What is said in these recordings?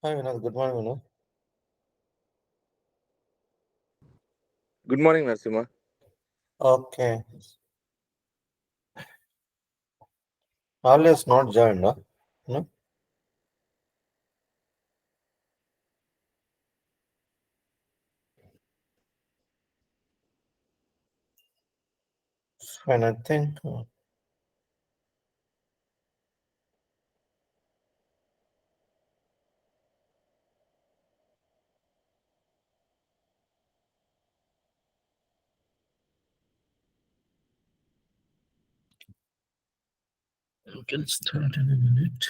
Hi, Vinod. Good morning, Vinod. Good morning, Narsima. Okay. Always not joined, huh? No? Fine, I think. We can start in a minute.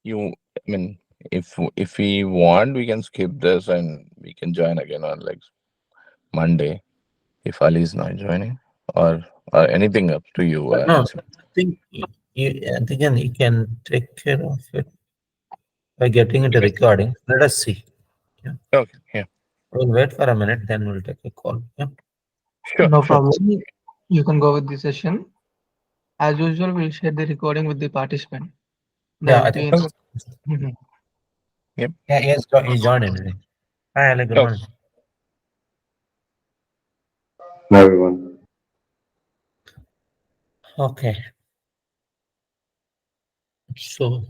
I mean, if we want, we can skip this and we can join again on like Monday if Ali is not joining, or anything up to you, No, Narsima. I think again you can take care of it by getting into Okay. recording. Let us see. Yeah. Okay. Yeah. We'll wait for a minute, then we'll take a call. Yeah. Sure. No Sure. problem. You can go with the session. As usual, we'll share the recording with the participant. Yeah, There I will be think. an. Mhm. Yep. Yeah, he joined already. Hi, Ali. Good Okay. morning. Hi everyone. Okay. So,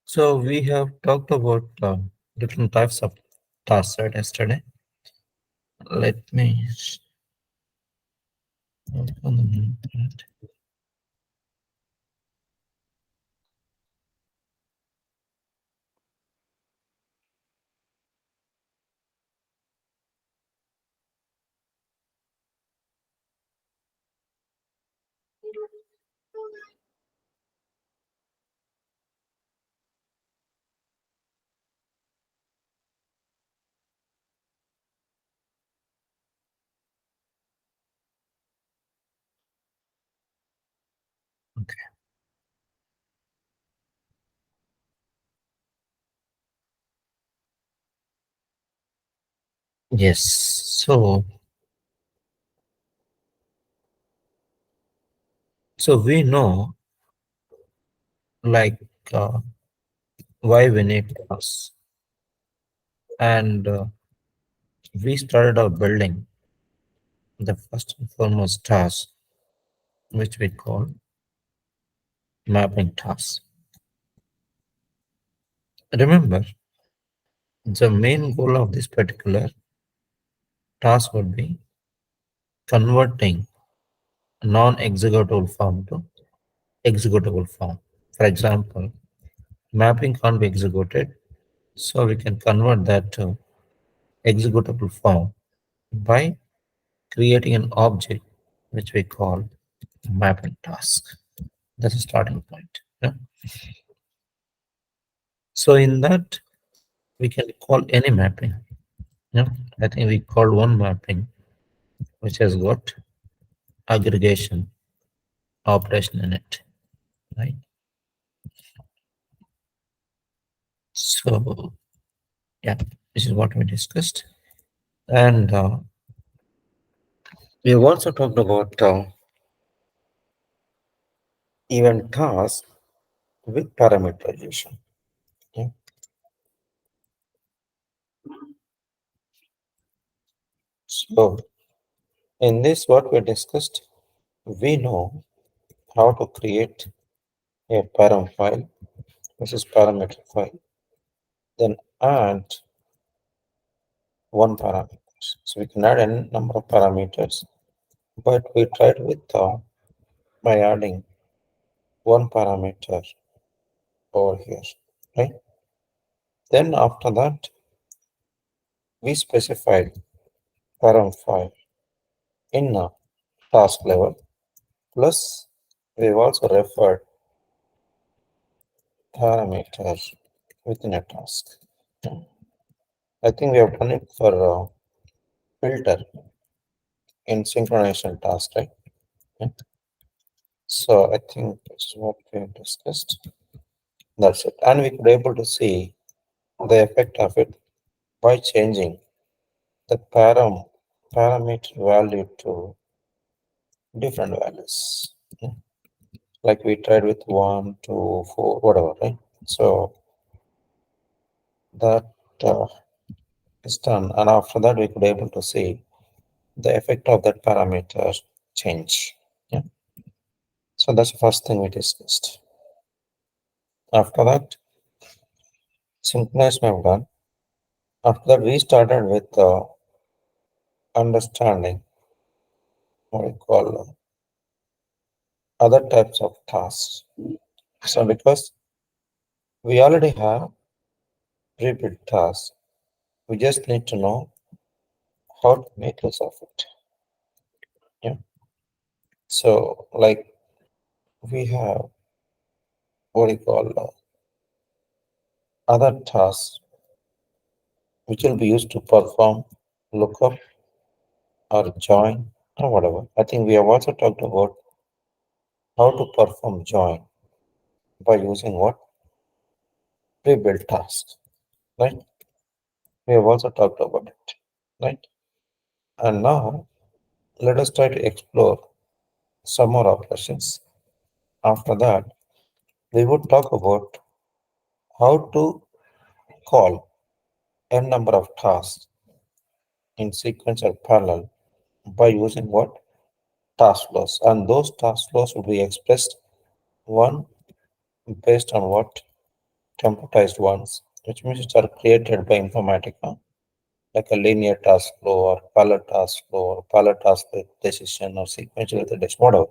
so we have talked about different types of tasks right yesterday. Let me open the minute. Okay. Yes. So we know like uh, why we need tasks, and we started our building the first and foremost task, which we call mapping task. Remember, the main goal of this particular task would be converting non-executable form to executable form. For example, mapping can't be executed, so we can convert that to executable form by creating an object which we call mapping task. That's a starting point. Yeah. So in that we can call any mapping. Yeah. I think we called one mapping which has got aggregation operation in it. Right. So yeah, this is what we discussed. And we have also talked about event task with parameterization. Yeah. So in this, what we discussed, we know how to create a param file, which is parameter file, then add one parameter. So we can add n number of parameters, but we tried with by adding one parameter over here, right? Then after that, we specified param file in a task level. Plus, we've also referred parameters within a task. I think we have done it for filter in synchronization task, right? Yeah. So I think that's what we have discussed. That's it. And we could able to see the effect of it by changing the parameter value to different values. Yeah. Like we tried with 1, 2, 4, whatever, right? So that is done. And after that, we could able to see the effect of that parameter change. Yeah. So that's the first thing we discussed. After that, synchronization I've done. After that, we started with understanding what we call other types of tasks. So because we already have pre-built tasks, we just need to know how to make use of it. Yeah. So like we have what we call other tasks which will be used to perform lookup or join or whatever. I think we have also talked about how to perform join by using what pre-built tasks, right? We have also talked about it, right? And now let us try to explore some more operations. After that, we would talk about how to call n number of tasks in sequence or parallel by using what? Task flows. And those task flows will be expressed one based on what? Templatized ones, which means which are created by Informatica, like a linear task flow or parallel task flow or parallel task with decision or sequential with a decision, whatever.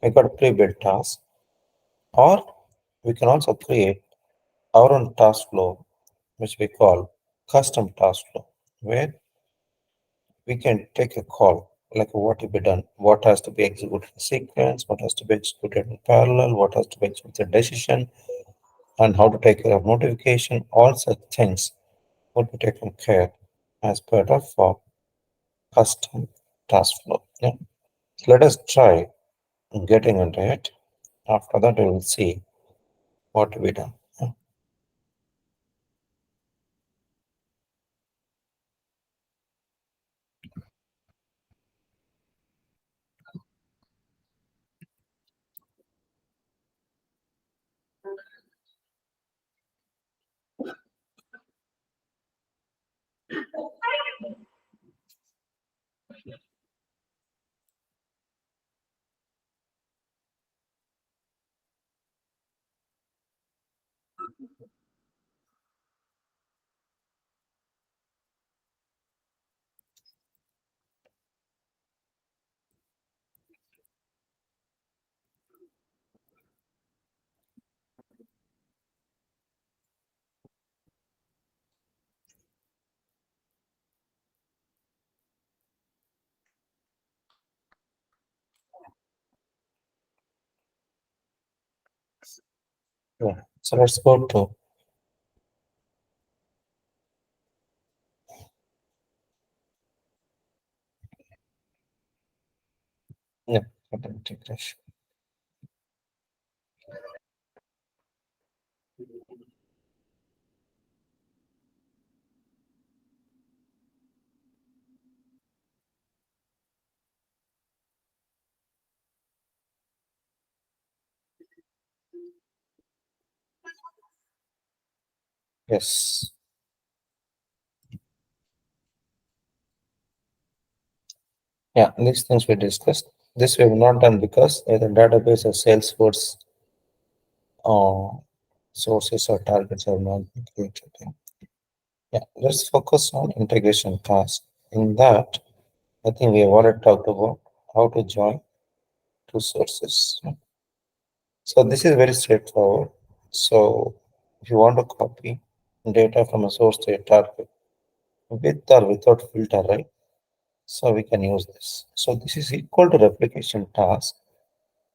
We got pre-built tasks, or we can also create our own task flow, which we call custom task flow, where we can take a call, like what to be done, what has to be executed in sequence, what has to be executed in parallel, what has to be executed in decision, and how to take care of notification. All such things would be taken care as part of our custom task flow. Yeah. So let us try getting into it. After that, we will see what to be done. Yeah. Yeah. So let's go to yeah, integration. Yes. Yeah, these things we discussed. This we have not done because either database or Salesforce sources or targets have not been created. Yeah, let's focus on integration task. In that, I think we have already talked about how to join two sources. So this is very straightforward. So if you want to copy data from a source to a target with or without filter, right? So we can use this. So this is equal to replication task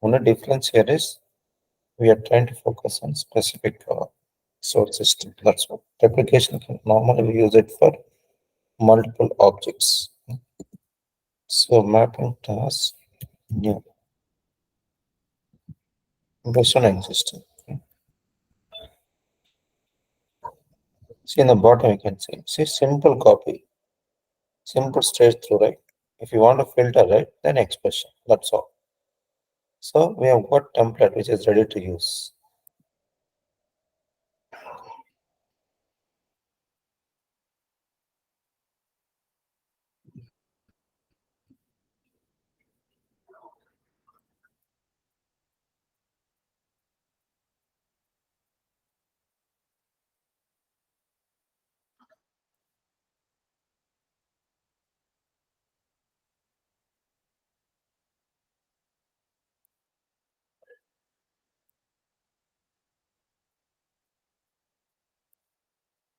Only difference here is we are trying to focus on specific source system. That's what replication can normally we use it for multiple objects. So mapping task new based on existing. See in the bottom you can see simple copy, simple straight through, right? If you want to filter, right, then expression. That's all. So we have got template which is ready to use.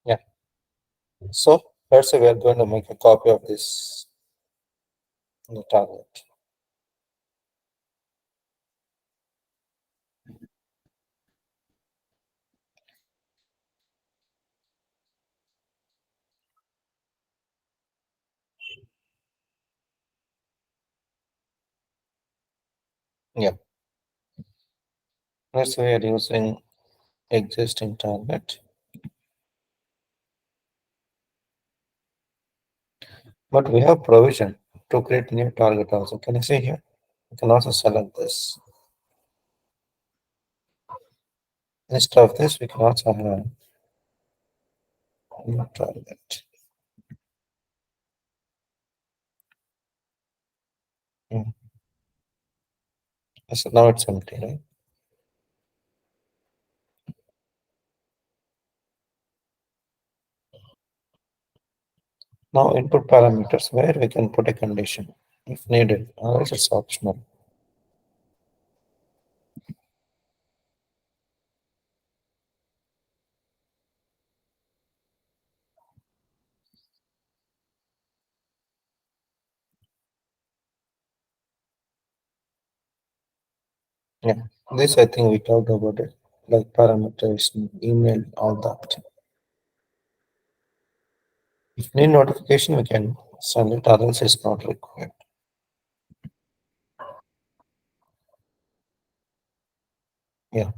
Yeah. So first we are going to make a copy of this in the target. Yeah. First we are using existing target. But we have provision to create new target also. Can you see here? You can also select this. Instead of this, we can also have a new target. Hmm. So now it's empty, right? Now input parameters where we can put a condition if needed, otherwise it's optional. Yeah, this I think we talked about it, like parameters, email, all that. If need notification, we can send it, otherwise it's not required. Yeah,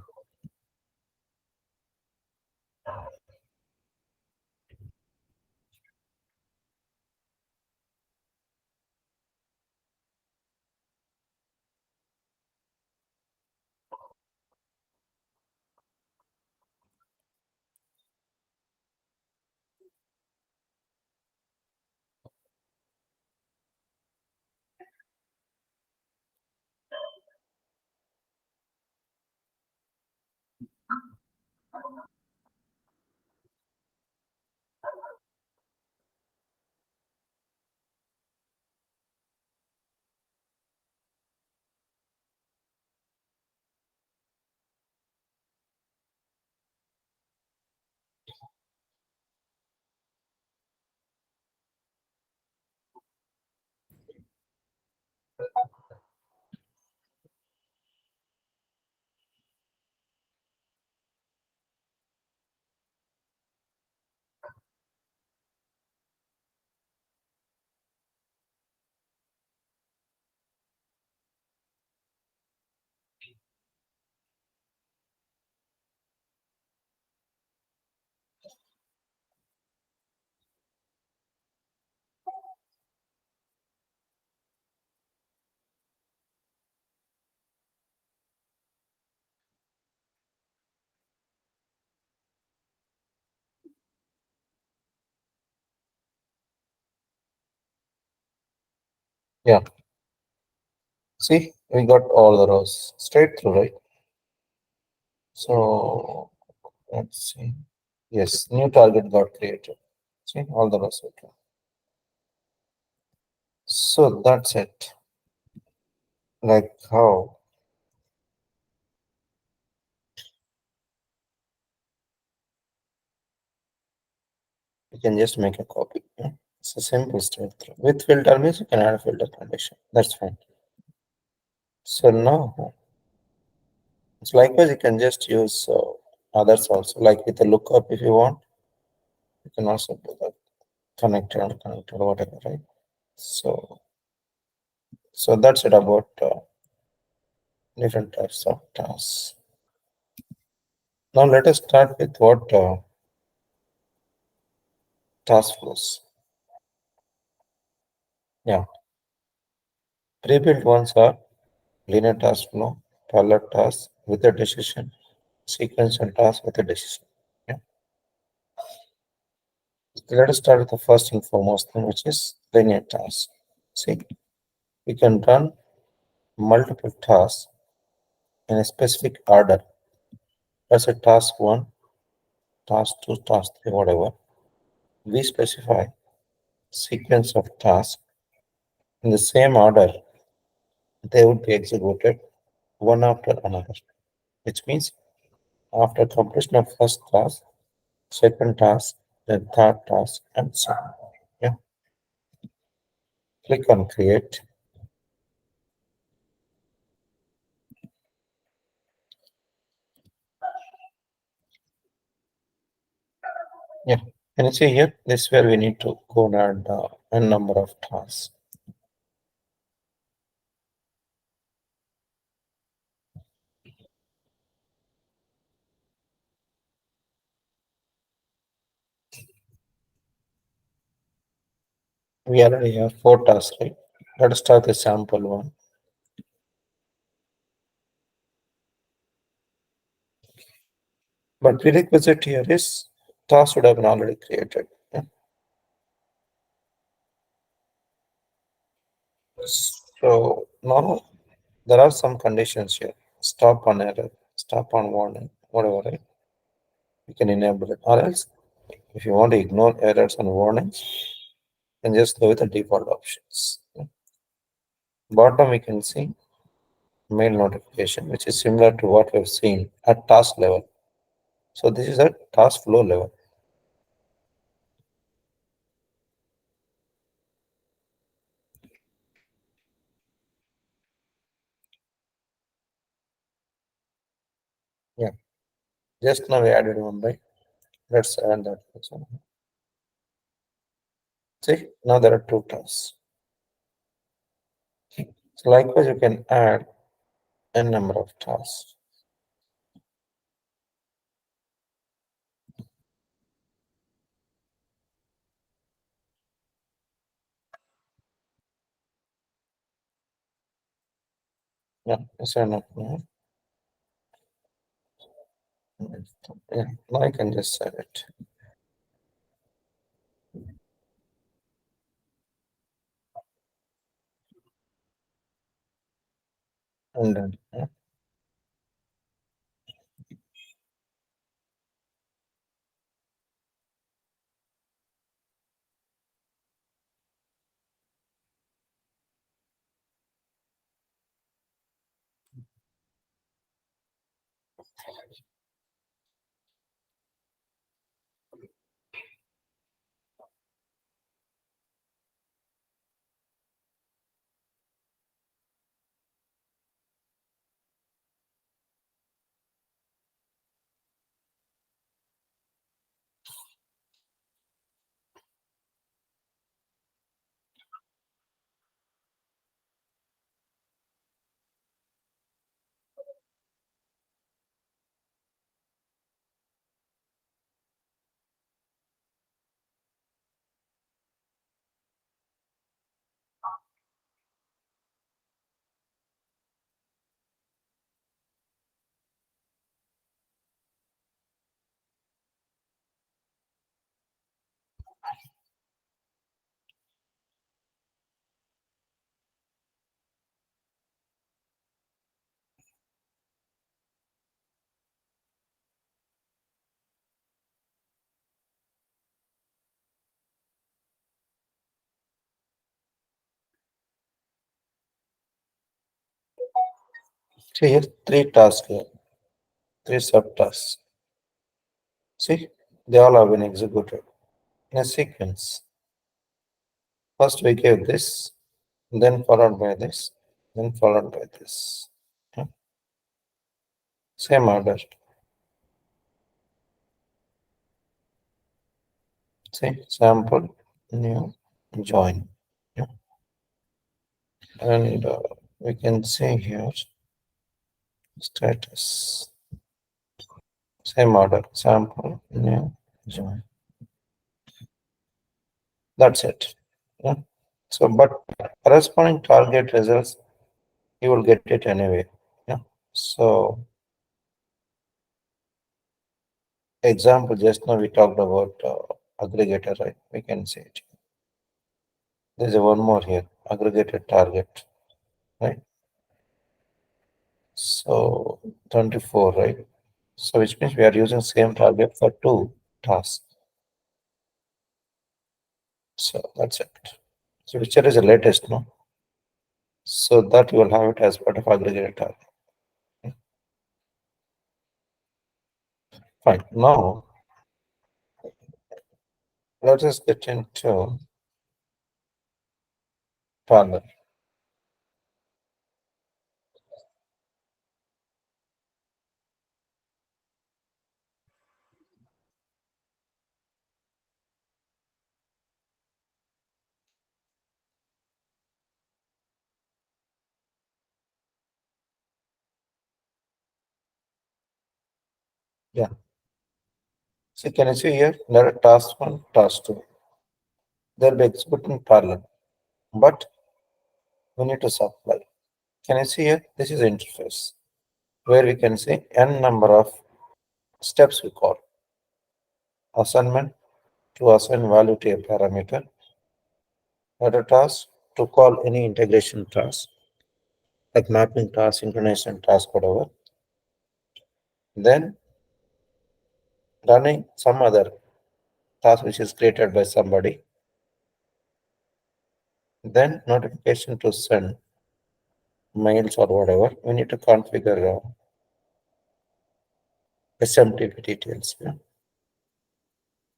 yeah. See, we got all the rows straight through, right? So let's see. Yes, new target got created. See, all the rows we can. So that's it. Like how you can just make a copy. Yeah? It's a simple straight through. With filter means you can add a filter condition. That's fine. So now So likewise, you can just use others also, like with the lookup if you want. You can also do that connected, unconnected, whatever, right? So that's it about different types of tasks. Now let us start with what task flows. Yeah, pre-built ones are linear task flow, parallel task with a decision, sequential task with a decision. Yeah. Let us start with the first and foremost thing, which is linear task. See, we can run multiple tasks in a specific order. As a task 1, task 2, task 3, whatever. We specify sequence of tasks in the same order. They would be executed one after another, which means after completion of first task, second task, then third task, and so on. Yeah. Click on create. Yeah. And you see here, this is where we need to go and add a number of tasks. We already have 4 tasks, right? Let us start the sample one. But prerequisite here is task would have been already created. Yeah. So now there are some conditions here. Stop on error, stop on warning, whatever, right? You can enable it. Or else, if you want to ignore errors and warnings, then just go with the default options. Yeah. Bottom, we can see mail notification, which is similar to what we've seen at task level. So this is at task flow level. Yeah, just now we added one, right? Let's add that also. See, now there are 2 tasks. So likewise, you can add a number of tasks. Yeah, sign up now. Yeah, now I can just save it. And then, yeah. See here, 3 tasks here, 3 subtasks. See, they all have been executed in a sequence. First we gave this, then followed by this, then followed by this. Yeah. Same order. See, sample, new, join. Yeah. And we can see here status. Same order, sample, new, join. That's it. Yeah. So, but corresponding target results, you will get it anyway. Yeah. So, example, just now we talked about aggregator, right? We can see it. There's a one more here, aggregated target, right? So 24, right? So which means we are using same target for two tasks. So that's it. So whichever is the latest, no? So that you will have it as part of aggregated target. Fine. Now let us get into parallel. Yeah. So can you see here? There are task one, task two. They'll be executing parallel, but we need to supply. Can you see here? This is interface where we can see n number of steps we call assignment to assign value to a parameter, other task to call any integration task like mapping task, synchronization task, whatever. Then running some other task which is created by somebody. Then notification to send mails or whatever. We need to configure SMTP details. Yeah.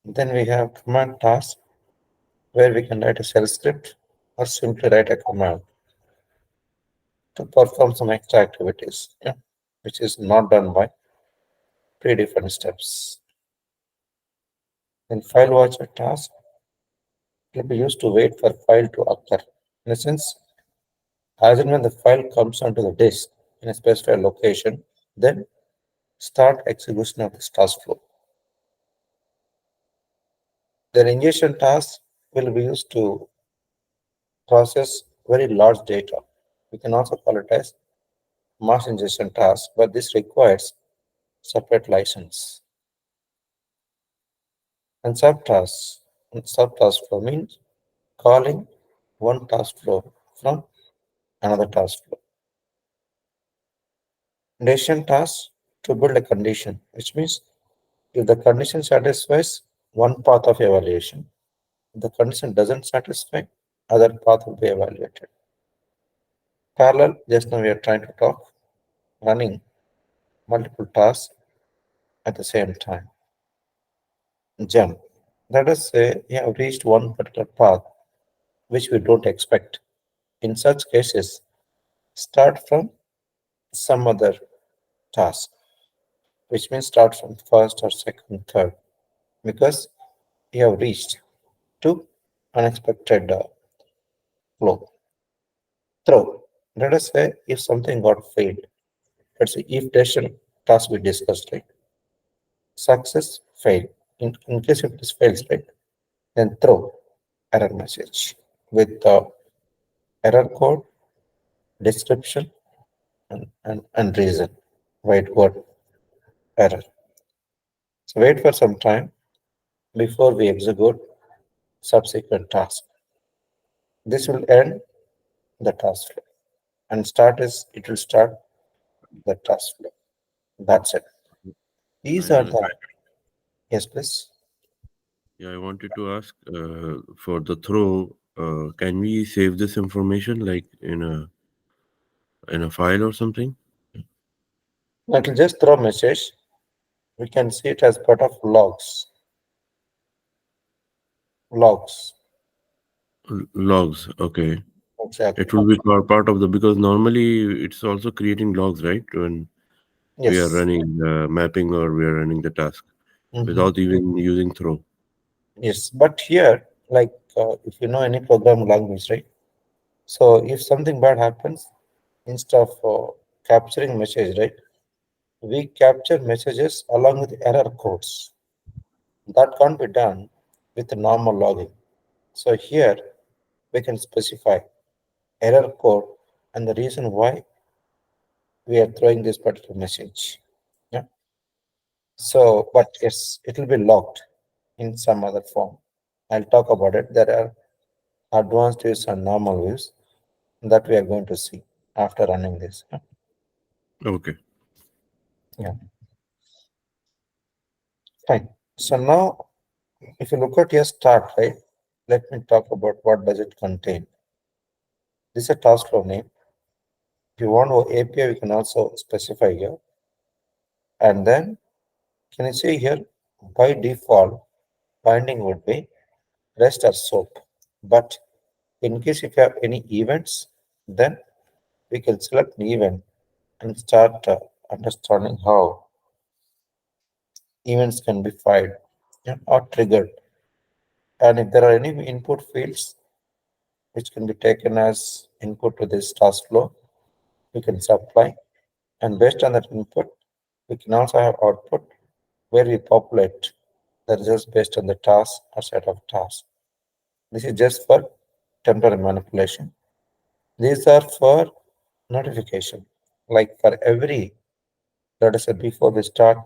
Then we have command task where we can write a shell script or simply write a command to perform some extra activities, yeah, which is not done by predefined steps. Then file watcher task will be used to wait for file to occur. In a sense, as and when the file comes onto the disk in a specified location, then start execution of this task flow. The ingestion task will be used to process very large data. We can also call it as mass ingestion task, but this requires separate license. And subtask flow means calling one task flow from another task flow. Decision task to build a condition, which means if the condition satisfies one path of evaluation, if the condition doesn't satisfy, other path will be evaluated. Parallel, just now we are trying to talk, running multiple tasks at the same time. Jump. Let us say you have reached one particular path which we don't expect. In such cases, start from some other task, which means start from first or second, third, because you have reached to unexpected flow. Throw. Let us say if something got failed. Let's say if decision task we discussed, right? Success, fail. In case if this fails, right? Then throw error message with error code, description, and reason. White word error. So wait for some time before we execute subsequent task. This will end the task flow. And start is it will start the task flow. That's it. These are And the yes, please. yeah, I wanted to ask for the throw. Can we save this information like in a file or something? It will just throw message. We can see it as part of logs. Logs. Logs. Okay. Exactly. It will be part of the because normally it's also creating logs, right? When we are Yes. running mapping or we are running the task Mhm. without even using throw. Yes. But here, like if you know any programming language, right? So if something bad happens, instead of capturing message, right, we capture messages along with error codes. That can't be done with normal logging. So here we can specify error code and the reason why we are throwing this particular message. Yeah. So, but yes, it will be logged in some other form. I'll talk about it. There are advanced views and normal views that we are going to see after running this. Yeah. Okay. Yeah. Fine. So now, if you look at your start, right, let me talk about what does it contain. This is a task flow name. If you want API, we can also specify here. And then, can you see here, by default, binding would be REST or SOAP. But in case if you have any events, then we can select an event and start understanding how events can be filed, yeah, or triggered. And if there are any input fields which can be taken as input to this task flow, we can supply. And based on that input, we can also have output where we populate the results based on the task or set of tasks. This is just for temporary manipulation. These are for notification. Like for every, let us say before we start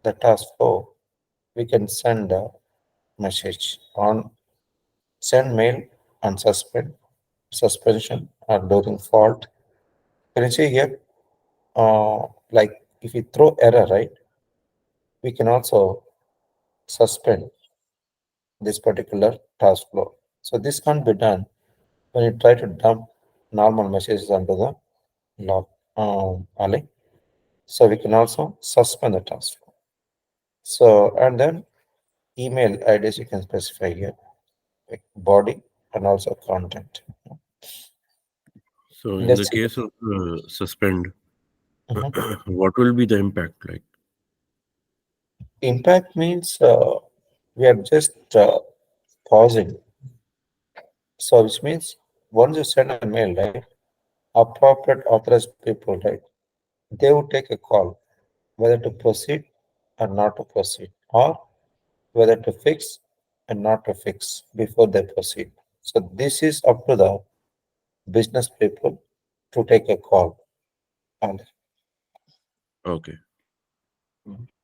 the task flow, we can send a message on send mail and suspension or during fault. Can you see here? Like if we throw error, right, we can also suspend this particular task flow. So this can't be done when you try to dump normal messages onto the log alley. So we can also suspend the task flow. So and then email IDs you can specify here, like body and also content. So in the Let's see. case of suspend, Mhm. what will be the impact like? Impact means we are just pausing. So which means once you send a mail, right, appropriate authorized people, right, they would take a call whether to proceed or not to proceed, or whether to fix and not to fix before they proceed. So this is up to the business people to take a call. And Okay.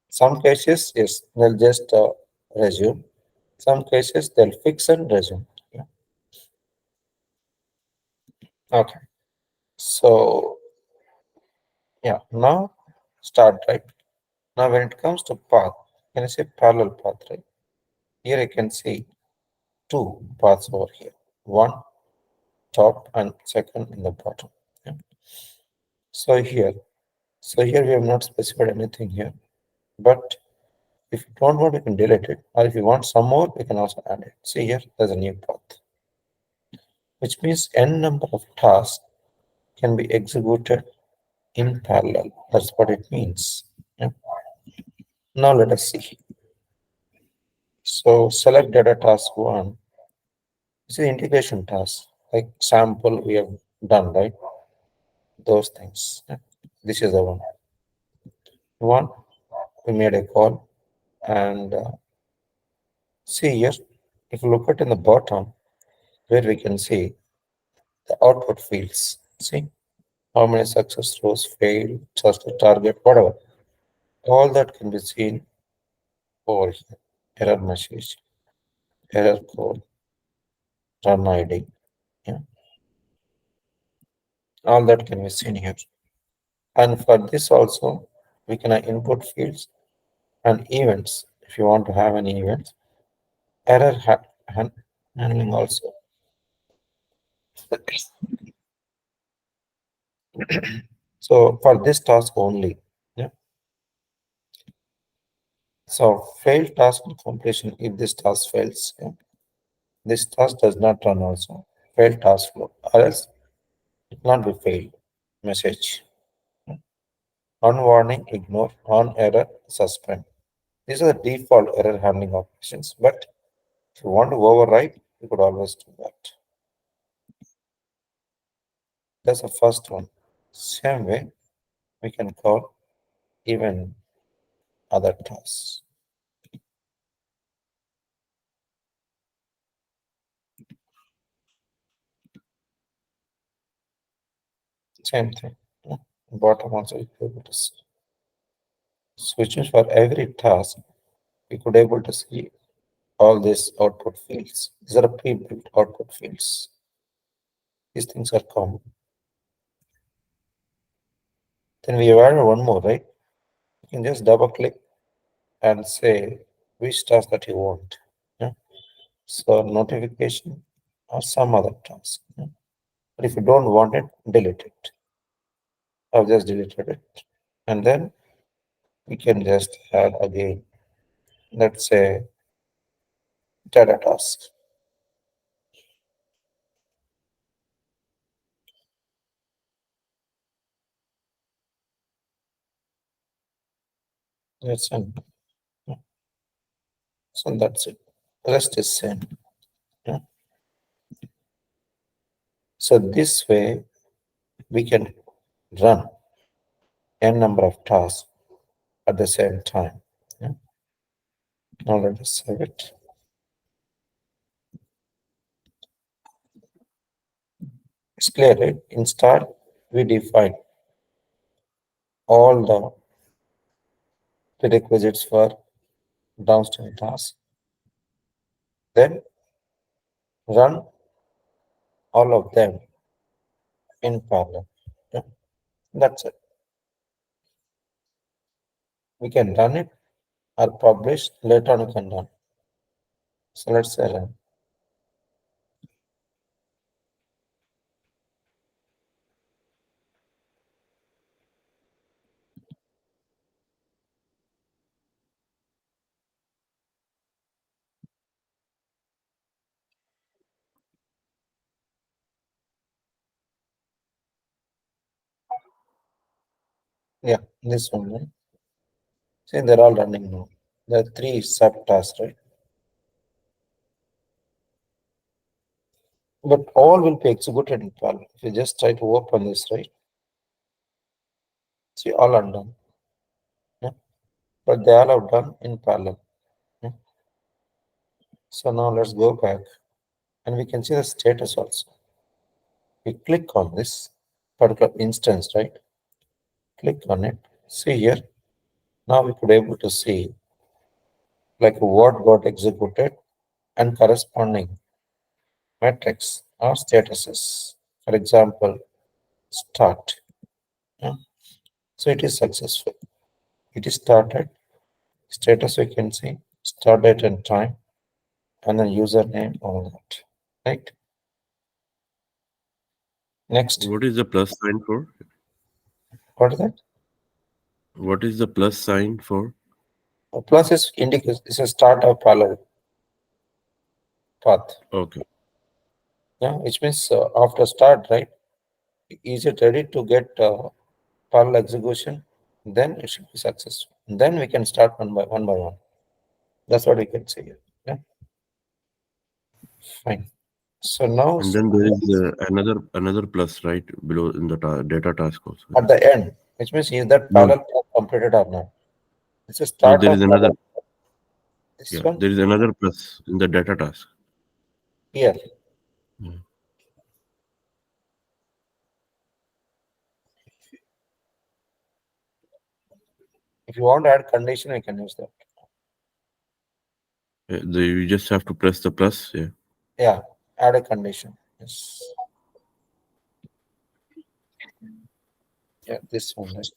some cases, yes, they'll just resume. Some cases they'll fix and resume. Yeah. Okay. So yeah, now start, right? Now when it comes to path, can I say parallel path, right? Here I can see two paths over here. One top and second in the bottom. Yeah. So here we have not specified anything here. But if you don't want, we can delete it. Or if you want some more, we can also add it. See here, there's a new path, which means n number of tasks can be executed in parallel. That's what it means. Yeah. Now let us see. So select data task one. This is integration task, like sample we have done, right? Those things. Yeah. This is the one. One, we made a call and see here, if you look at in the bottom, where we can see the output fields. See how many success rows failed, just a target, whatever. All that can be seen over here. Error message, error code, run ID. Yeah. All that can be seen here. And for this also, we can have input fields and events. If you want to have any events, error handling also. So for this task only. Yeah. So failed task completion if this task fails. Yeah. This task does not run also. Failed task flow. Or else it not be failed message. on warning, ignore, on error, suspend. These are the default error handling operations, but if you want to override, you could always do that. That's the first one. Same way, we can call even other tasks. Same thing. Bottom also you could able to see. Switches for every task, we could able to see all these output fields. These are pre-built output fields. These things are common. Then we have added one more, right? You can just double click and say which task that you want. Yeah? So notification or some other task. Yeah? But if you don't want it, delete it. I've just deleted it. And then we can just add again, let's say data task. That's it. So that's it. Rest is same. Yeah? So this way we can run n number of tasks at the same time. Yeah? Now let us save it. It's clear, right? In start, we define all the prerequisites for downstream tasks. Then run all of them in parallel. Yeah? That's it. We can run it or publish, later on we can run. So let's say run. Yeah, this one, right? See, they're all running now. There are 3 subtasks, right? But all will be executed in parallel. If you just try to open this, right? See, all are done. Yeah? But they all are done in parallel. Yeah? So now let's go back and we can see the status also. We click on this particular instance, right? Click on it. See here. Now we could able to see like what got executed and corresponding metrics or statuses. For example, start. Yeah? So it is successful. It is started. Status we can see start date and time, and then username, all that. Right? Next, What is the plus sign for? what is that? What is the plus sign for? Plus is indicates it's a start of parallel path. Okay. Yeah, which means after start, right? Is it ready to get parallel execution? Then it should be successful. Then we can start one by one. That's what we can say here. Yeah, fine. So now And then there is another plus right below in the data task also. at the end, which means is that No, parallel path completed or not? It's a no, start there of is another. parallel. This Yeah, one there is another plus in the data task. here. Yeah. If you want to add condition, we can use that. You just have to press the plus. Yeah. Yeah, add a condition. Yes. Yeah, this one. Right?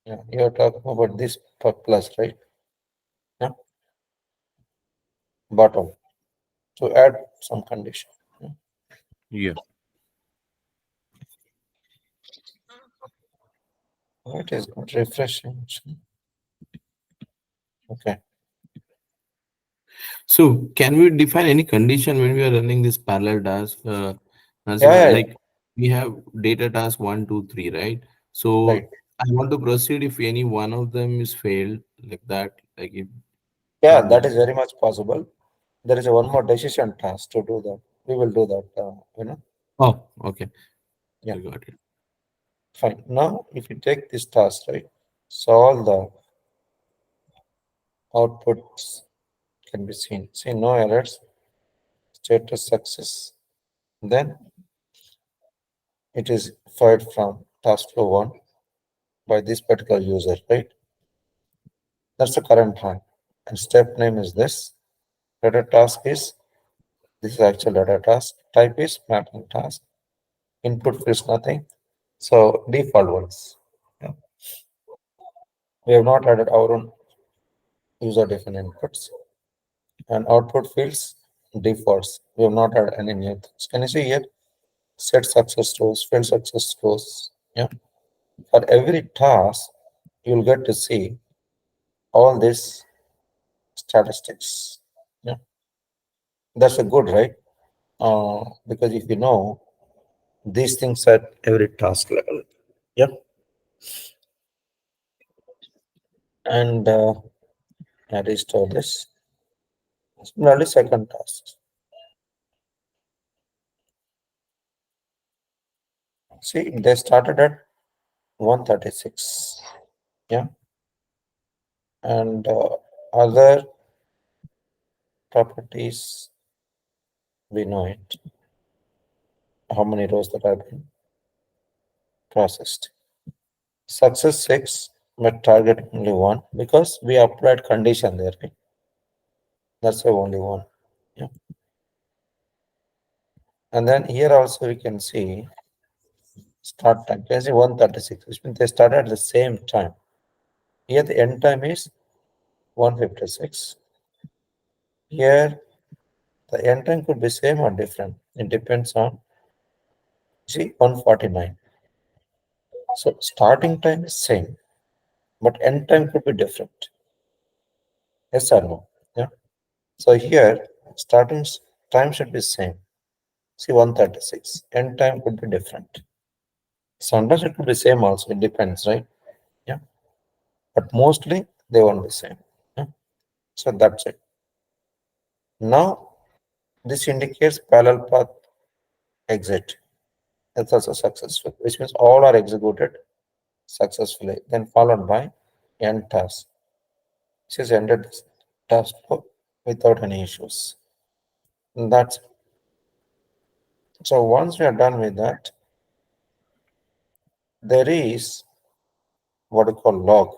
Yeah, you're talking about this plus, right? Yeah, bottom to add some condition. Yeah. Yeah. It is good. Refreshing. Okay. So can we define any condition when we are running this parallel task? Yeah, yeah, yeah. Like we have data task 1, 2, 3, right? Right. So I want to proceed if any one of them is failed, like that. Like if Yeah, can that we? is very much possible. There is a one Okay. more decision task to do that. We will do that. Oh, okay. Yeah, I got it. fine. Now, if you take this task, right, so all the outputs can be seen. See, no errors, status success. Then it is fired from Taskflow 1 by this particular user, right? That's the current time. And step name is this. Data task is this is actual data task. Type is mapping task. Input fields nothing. So default ones. Yeah. We have not added our own user defined inputs. And output fields defaults. We have not added any new things. Can you see here? Set success scores, field success scores. Yeah. For every task, you'll get to see all these statistics. Yeah. That's a good, right? Because if you know these things at every task level. Yeah. And I restore this. Similarly, second task. See, they started at 136. Yeah. And other properties, we know it. How many rows that have been processed. Success 6, but target only 1 because we applied condition there. Right? That's why only 1. Yeah. And then here also we can see start time. Can you see 136, which means they started at the same time. Here the end time is 156. Here the end time could be same or different. It depends on, see, 149. So starting time is same, but end time could be different. Yes or no? Yeah. So here starting time should be same. See 136. End time could be different. Sometimes it could be same also. It depends, right? Yeah. But mostly they won't be same. Yeah. So that's it. Now this indicates parallel path exit. That's also successful, which means all are executed successfully. Then followed by end task. This is ended this task flow without any issues. And that's it. So once we are done with that, there is what we call log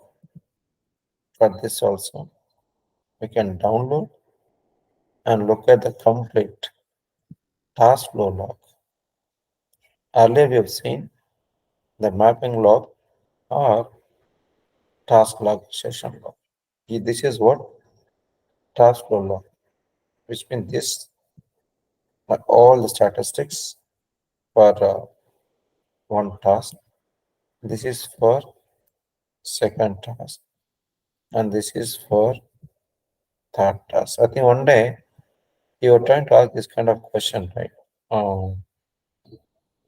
for this also. We can download and look at the complete task flow log. Earlier we have seen the mapping log or task log session log. This is what task flow log, which means this are all the statistics for one task. This is for second task, and this is for third task. I think one day you were trying to ask this kind of question, right?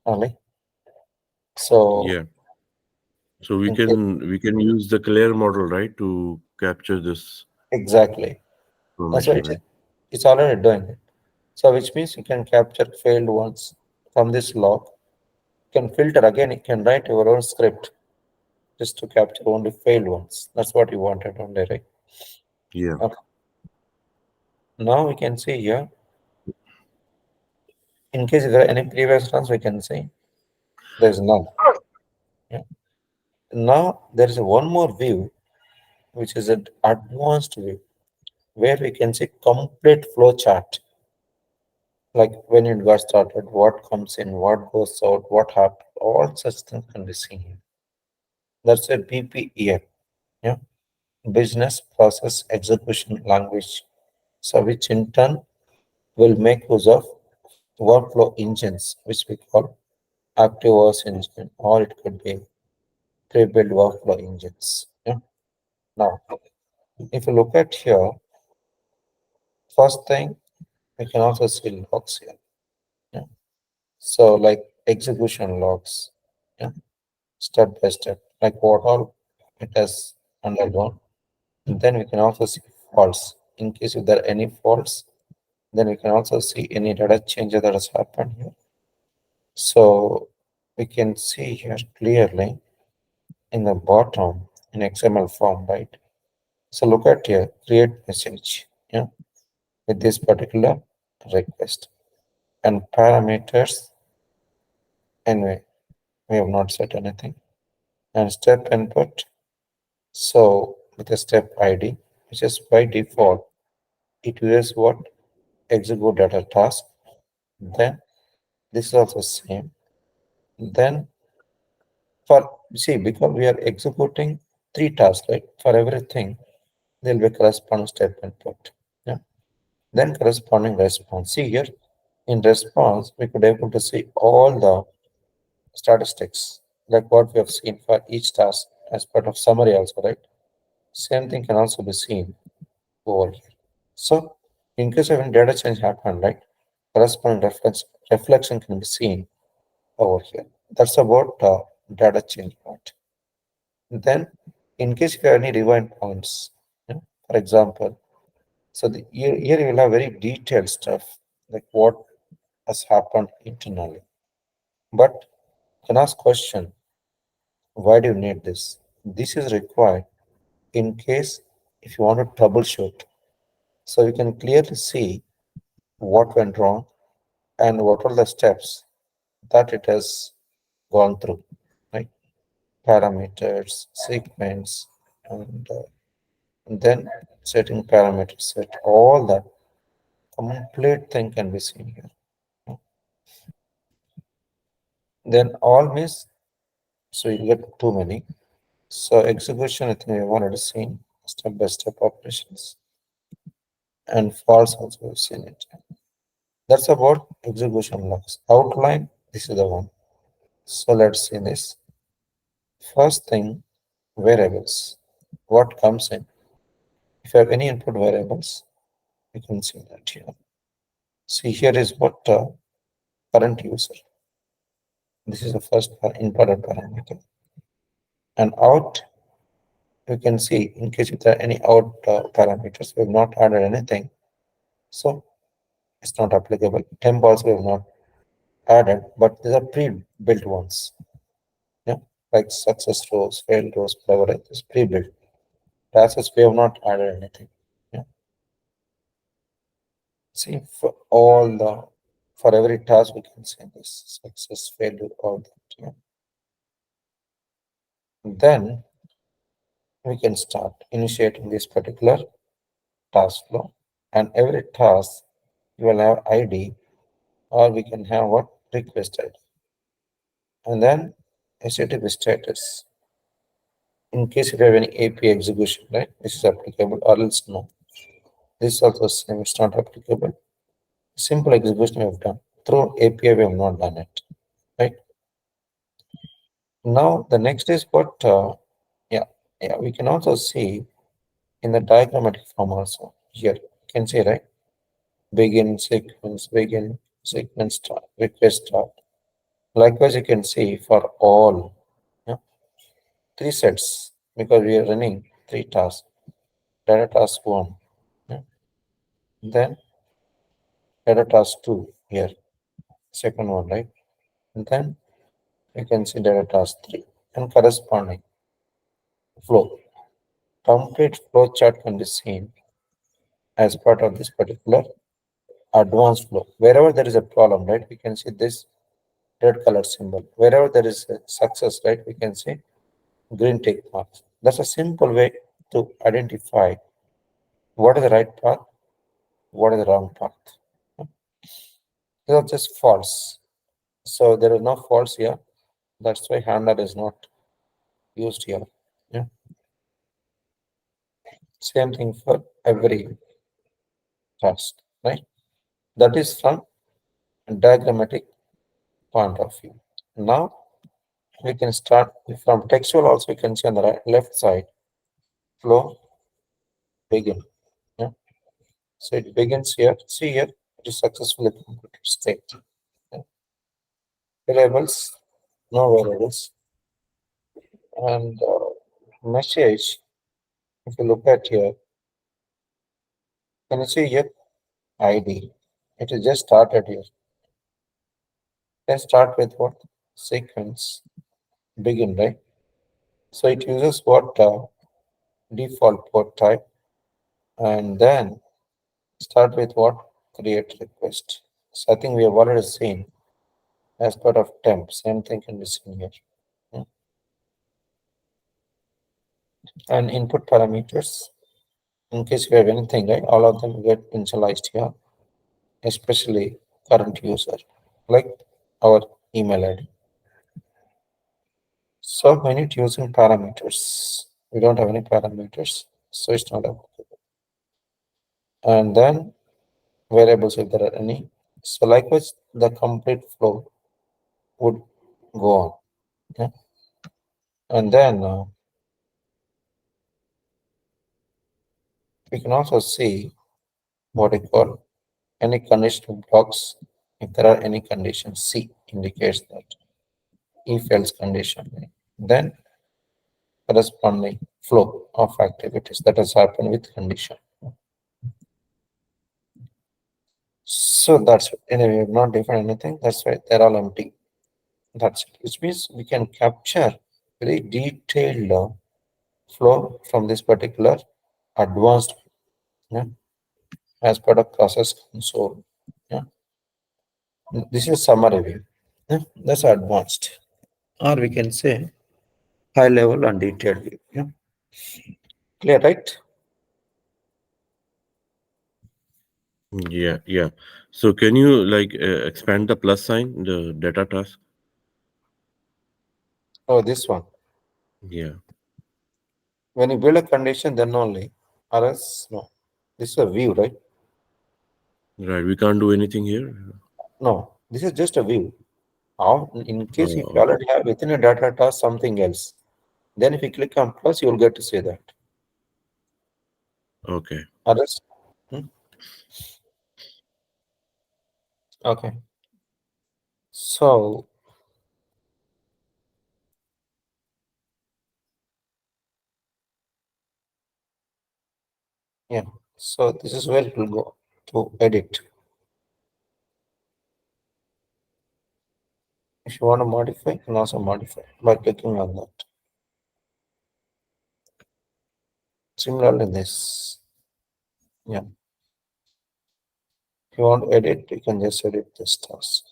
Ali. So Yeah. So we in case, can use the Claire model, right, to capture this exactly. That's what information, it is. right? It's already doing it. So which means you can capture failed ones from this log. You can filter again, you can write your own script just to capture only failed ones. That's what you wanted only, right? Yeah. Okay. Now we can see here, in case there are any previous runs, we can see there's none. Yeah. Now there is one more view, which is an advanced view, where we can see complete flow chart. Like when it got started, what comes in, what goes out, what happened, all such things can be seen here. That's a BPEL, yeah, business process execution language. So which in turn will make use of workflow engines, which we call ActiveOS engine, or it could be pre-built workflow engines. Yeah. Now If you look at here, first thing, we can also see logs here. Yeah. So like execution logs, yeah, step by step, like what all it has undergone. And then we can also see faults. In case if there are any faults, then we can also see any data change that has happened here. So we can see here clearly in the bottom in XML form, right? So look at here, create message, yeah, with this particular request and parameters. Anyway, we have not set anything and step input. So with a step ID, which is by default, it uses what execute data task. Then this is also same. Then for see, because we are executing 3 tasks, right? For everything, there will be corresponding step input. Yeah. Then corresponding response. See here, in response, we could able to see all the statistics, like what we have seen for each task as part of summary also, right? Same thing can also be seen over here. So in case of any data change happen, right, corresponding reflection can be seen over here. That's about data change part. Then in case if you have any rewind points, yeah, for example, so here you will have very detailed stuff like what has happened internally. But you can ask question, why do you need this? This is required in case if you want to troubleshoot. So you can clearly see what went wrong and what are the steps that it has gone through, right? Parameters, sequence, and then setting parameters, set all that complete thing can be seen here. Then all means, so you get too many. So execution, I think we've already seen step-by-step operations. And false also we've seen it. That's about execution logs. Outline, this is the one. So let's see this. First thing, variables. What comes in? If you have any input variables, you can see that here. See here is what current user. This is the first inputted parameter. And out, you can see in case if there are any out parameters, we have not added anything. So it's not applicable. Temp also we have not added, but these are pre-built ones. Yeah, like success rows, failed rows, whatever it is pre-built. Tasks we have not added anything. Yeah. See for all the for every task we can see this success, failure, all that. Yeah. Then we can start initiating this particular task flow, and every task you will have ID, or we can have what request ID, and then HTTP status. In case you have any API execution, right? This is applicable, or else no. This is also same. It's not applicable. Simple execution we have done. Through API, we have not done it, right? Now the next is what? Yeah, we can also see in the diagrammatic form also. Here you can see, right? Begin, sequence start, request start. Likewise, you can see for all, yeah, 3 sets because we are running 3 tasks. Data task 1, yeah, then data task 2 here, second one, right? And then you can see data task 3 and corresponding flow. Complete flow chart can be seen as part of this particular advanced flow. Wherever there is a problem, right, we can see this red color symbol. Wherever there is a success, right, we can see green tick marks. That's a simple way to identify what is the right path, what is the wrong path. These are just false. So there is no false here. That's why handler is not used here. Yeah. Same thing for every task, right? That is from diagrammatic point of view. Now we can start from textual also. You can see on the left side flow, begin. Yeah. So it begins here. See here, it is successfully completed state. Yeah. Variables, no variables. And message, if you look at here, can you see here? ID. It is just started here. Let's start with what? Sequence. Begin, right? So it uses what default port type, and then start with what? Create request. So I think we have already seen as part of temp. Same thing can be seen here. Yeah. And input parameters. In case you have anything, right? All of them get initialized here, especially current user, like our email ID. So we need using parameters. We don't have any parameters, so it's not applicable. And then variables if there are any. So likewise, the complete flow would go on. Yeah. And then we can also see what we call any conditional blocks. If there are any conditions, C indicates that if else condition, then corresponding flow of activities that has happened with condition. So that's it. Anyway, we have not defined anything. That's why they're all empty. That's it. Which means we can capture very detailed flow from this particular advanced, yeah, as part of process console. Yeah. This is summary view. Yeah. That's advanced. Or we can say high level and detailed view. Yeah. Clear, right? Yeah, yeah. So can you like expand the plus sign, the data task? Oh, this one. Yeah. When you build a condition, then only. Or else, no. This is a view, right? Right. We can't do anything here. No. This is just a view. Now, in case if you Oh, already have within a data task something else, then if you click on plus, you will get to see that. okay. Others? Hmm? Okay. So, yeah. So this is where it will go to edit. If you want to modify, you can also modify by clicking on that. Similarly, this. Yeah. If you want to edit, you can just edit this task.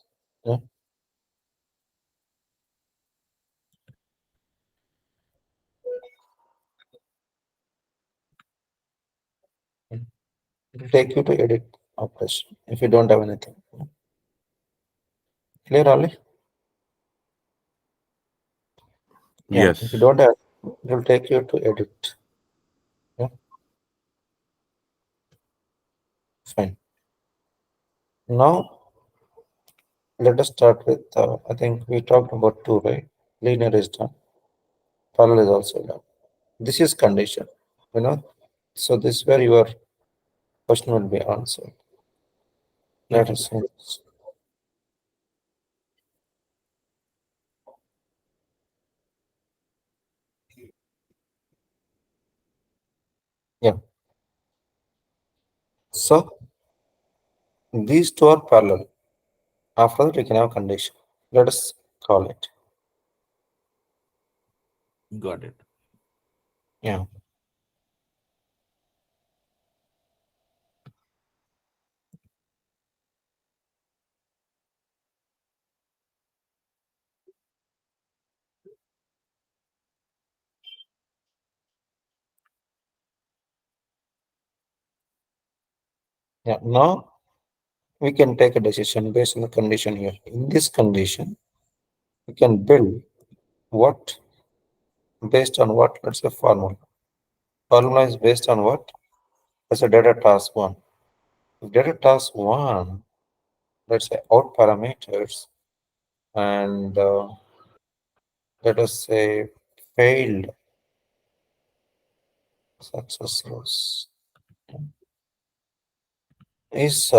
Yeah. It will take you to edit operation if you don't have anything. Clear, Ali? Yeah. If you Yes. don't have, it will take you to edit. Yeah. Fine. Now, let us start with, I think we talked about two, right? Linear is done. Parallel is also done. This is condition, you know. So this is where your question will be answered. Let us see this. Yeah. So these two are parallel. After that, we can have condition. Let us call it. Got it. Yeah. Yeah. Now we can take a decision based on the condition here. In this condition, we can build what based on what? Let's say formula. Formula is based on what? Let's say data task one. If data task one, let's say out parameters, and let us say failed success loss. is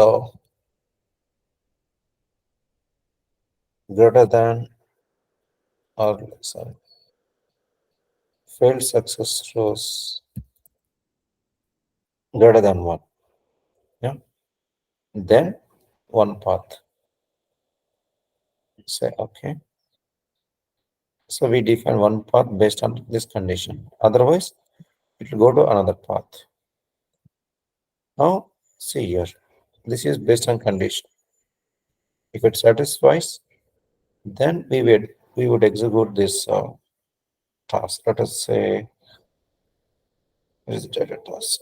greater than or sorry, failed success throws greater than 1. Yeah. Then one path. Say okay. So we define one path based on this condition. Otherwise, it will go to another path. Now, see here. This is based on condition. If it satisfies, then we would execute this task. Let us say, where is the data task?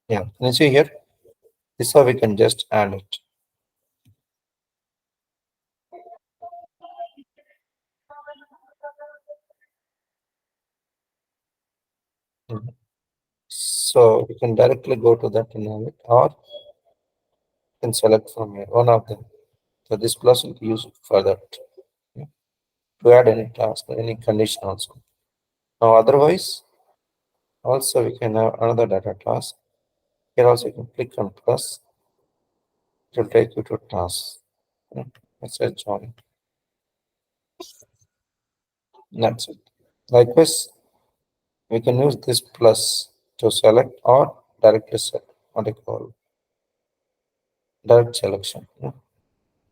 Yeah, can you see here? This is how we can just add it. So you can directly go to that and have it, or you can select from here, one of them. So this plus will be used for that, yeah, to add any task or any condition also. Now otherwise, also we can have another data task. Here also you can click on plus. It will take you to task. Yeah, let's say join. That's it. Likewise, we can use this plus to select or directly select what I call direct selection. Yeah.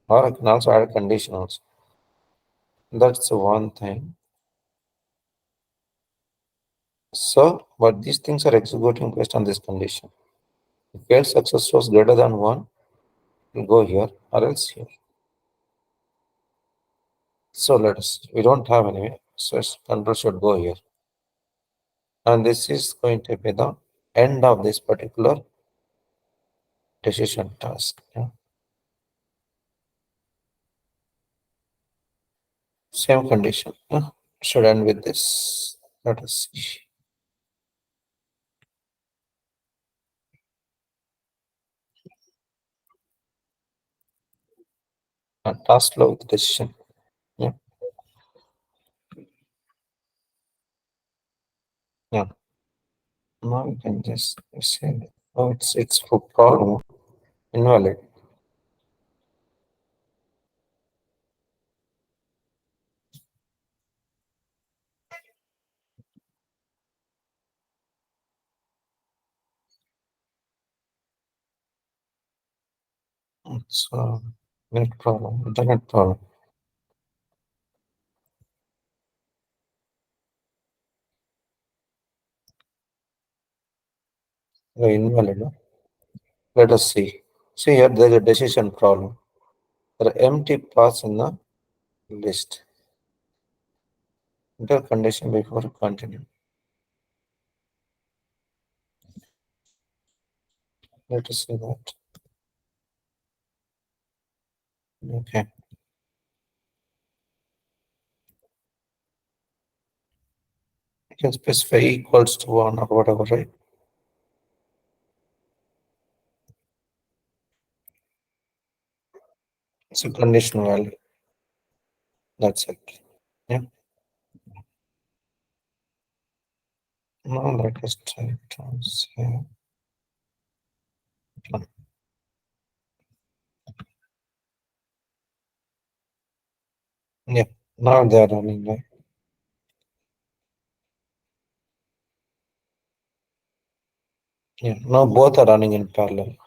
Or I can also add a condition also. That's the one thing. So, but these things are executing based on this condition. If failed success was greater than 1, we'll go here or else here. So let us, we don't have anyway, so control should go here. And this is going to be the end of this particular decision task. Yeah. Same condition. Yeah. Should end with this. Let us see. A task flow with decision. Yeah. Yeah. Now we can just say, oh, it's for problem invalid. It's net problem, internet problem. Invalid. No? Let us see. See here, there is a decision problem. There are empty paths in the list. Enter condition before continue. Let us see that. Okay. You can specify equals to 1 or whatever, right? It's a conditional value. That's it. Yeah. Now let us try to say. Yeah. Now they are running, right? Yeah. Now both are running in parallel.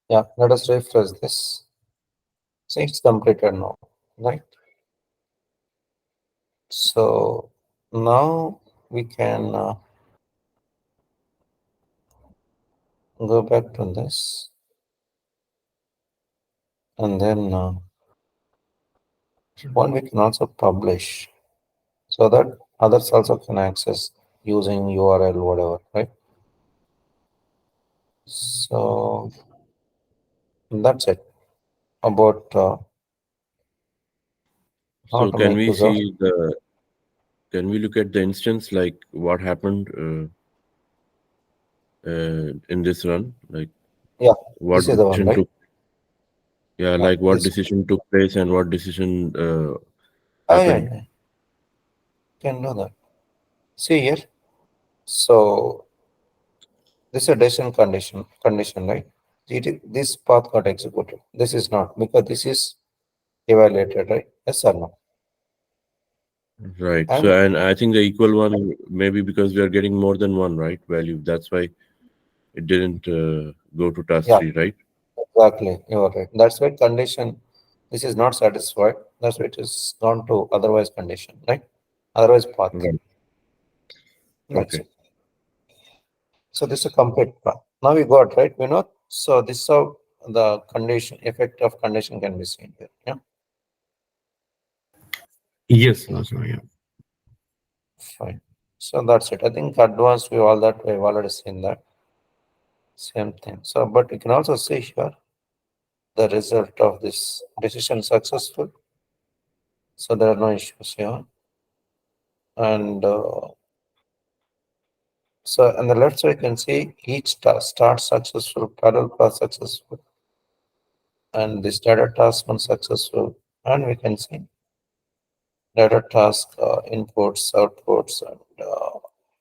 Yeah, let us refresh this. See, it's completed now, right? So now we can go back to this, and then if you want, we can also publish so that others also can access using URL, whatever, right? So that's it about how So to can make we use of. see the? Can we look at the instance, like what happened in this run? Like Yeah, what this is the one, decision right? took? Yeah, Yeah, like what this. decision took place and what decision Oh, yeah, happened. yeah, can do that. See here. So this is a decision condition, right? This path got executed. This is not, because this is evaluated, right? Yes or no? Right. So, And and I think the equal one, maybe because we are getting more than one, right, value. That's why it didn't go to task yeah, 3, right? exactly. You are right. That's why condition, this is not satisfied. That's why it is gone to otherwise condition, right? Otherwise path. Right. That's Okay. it. So this is a complete path. Now we got, right? We know. So this is how the condition, effect of condition can be seen here. Yeah. Yes, Lazar, yeah. Fine. So that's it. I think advanced we all that we've already seen that. Same thing. So, but you can also see here the result of this decision successful. So there are no issues here. And so on the left side, you can see each task start successful, parallel path successful, and this data task one successful. And we can see data task inputs, outputs, and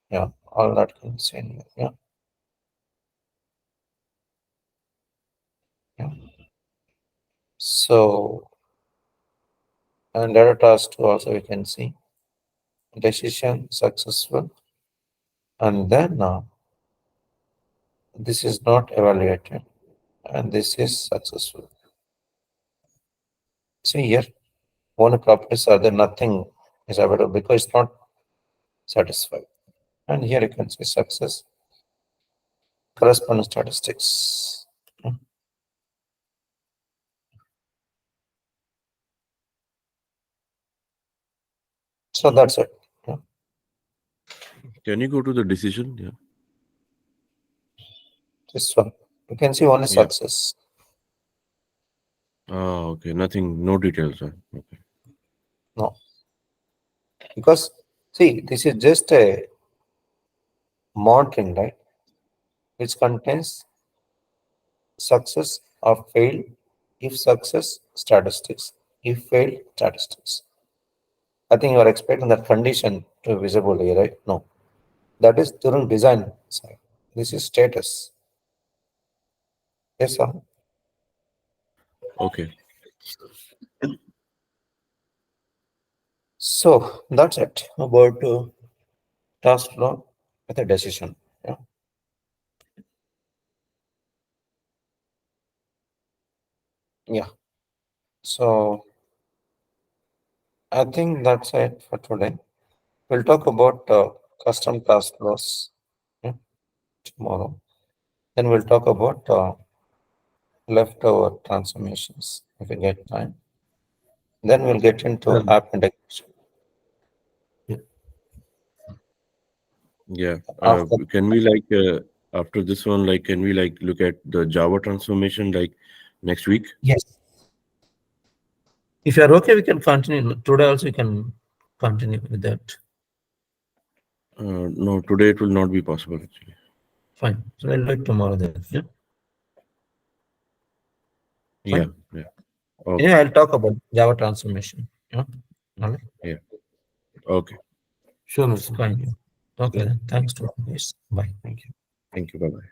yeah, all that can be seen here. Yeah. Yeah. So, and data task two also we can see decision successful, and then this is not evaluated, and this is successful. See here, one properties are there, nothing is available because it's not satisfied. And here you can see success, corresponding statistics. So that's it. Yeah. Can you go to the decision? Yeah. This one, you can see only Yeah. success. Ah, okay. Nothing, no details. Okay. No, because see, this is just a monitoring, right? Which contains success or failed, if success statistics, if failed statistics. I think you are expecting that condition to be visible here, right? No, that is during design side. This is status. Yes, sir. Okay. So that's it about task flow with a decision. Yeah. Yeah. So I think that's it for today. We'll talk about custom task flows, yeah, tomorrow. Then we'll talk about leftover transformations if we get time. Then we'll get into app integration. Yeah. After, Can we like after this one, like, can we like look at the Java transformation like next week? yes. If you are okay, we can continue. Today also we can continue with that. No, today it will not be possible actually. Fine. So we'll do it tomorrow then. Yeah. Yeah. Fine. Yeah. Okay. Yeah, I'll talk about Java transformation. Yeah. All right. Yeah. Okay. Sure, Lazar. Fine. Okay then. Thanks to you guys. Bye. Thank you. Thank you. Bye bye.